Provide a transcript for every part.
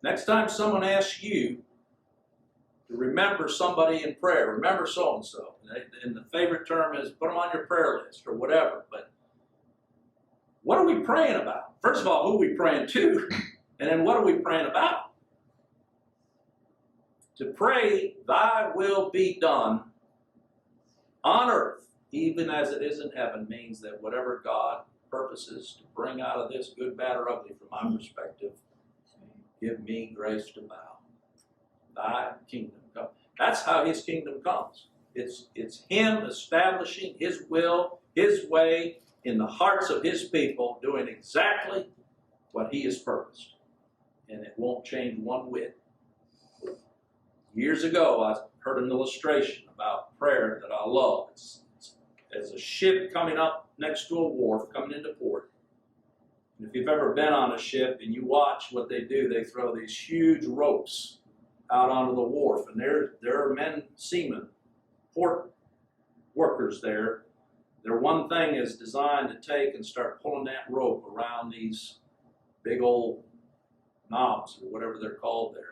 Next time someone asks you to remember somebody in prayer, remember so-and-so. And the favorite term is put them on your prayer list or whatever. But what are we praying about? First of all, who are we praying to? And then what are we praying about? To pray, thy will be done on earth, even as it is in heaven, means that whatever God purposes to bring out of this, good, bad, or ugly, from my perspective, give me grace to bow. Thy kingdom come. That's how his kingdom comes. It's him establishing his will, his way in the hearts of his people, doing exactly what he has purposed. And it won't change one whit. Years ago, I heard an illustration about prayer that I love. It's as a ship coming up next to a wharf, coming into port. And if you've ever been on a ship and you watch what they do, they throw these huge ropes out onto the wharf. And there are men, seamen, port workers there. Their one thing is designed to take and start pulling that rope around these big old knobs or whatever they're called there.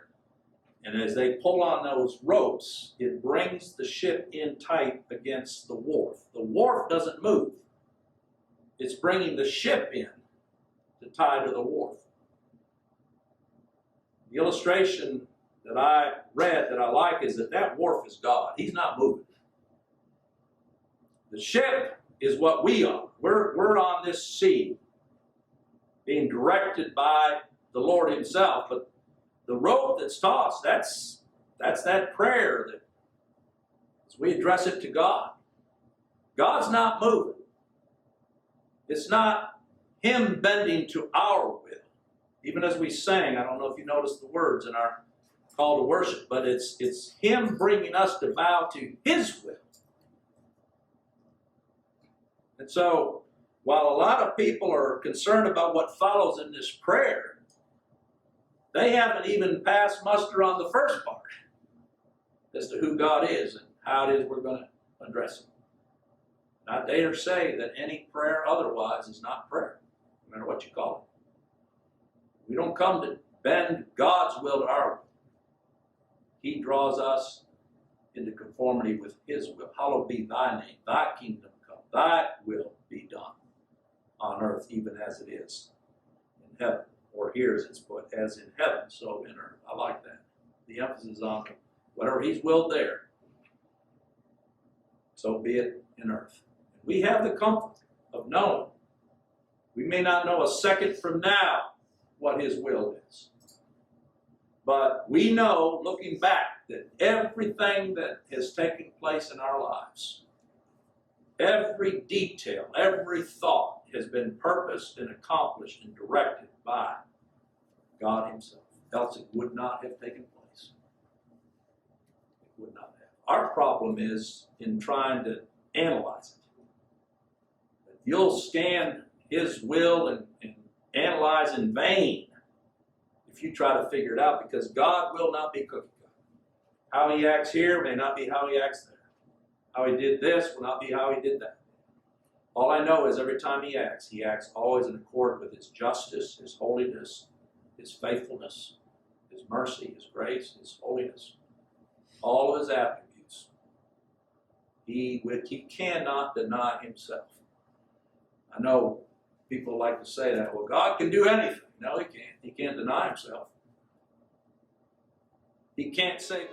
And as they pull on those ropes, it brings the ship in tight against the wharf. The wharf doesn't move. It's bringing the ship in to tie to the wharf. The illustration that I read that I like is that wharf is God. He's not moving. The ship is what we are. We're on this sea, being directed by the Lord himself, but the rope that's tossed, that's that prayer that as we address it to God. God's not moving. It's not him bending to our will. Even as we sang, I don't know if you noticed the words in our call to worship, but it's him bringing us to bow to his will. And so, while a lot of people are concerned about what follows in this prayer, they haven't even passed muster on the first part as to who God is and how it is we're going to address him. And I dare say that any prayer otherwise is not prayer, no matter what you call it. We don't come to bend God's will to our will. He draws us into conformity with his will. Hallowed be thy name, thy kingdom come, thy will be done on earth even as it is in heaven. Or here as it's put, as in heaven, so in earth. I like that. The emphasis on whatever he's willed there, so be it in earth. We have the comfort of knowing. We may not know a second from now what his will is. But we know, looking back, that everything that has taken place in our lives, every detail, every thought has been purposed and accomplished and directed by God himself. Else it would not have taken place. It would not have. Our problem is in trying to analyze it. You'll scan his will and analyze in vain if you try to figure it out, because God will not be cookie cutter. How he acts here may not be how he acts there. How he did this will not be how he did that. All I know is every time he acts always in accord with his justice, his holiness, his faithfulness, his mercy, his grace, his holiness, all of his attributes. He cannot deny himself. I know people like to say that, well, God can do anything. No, he can't. He can't deny himself. He can't save us.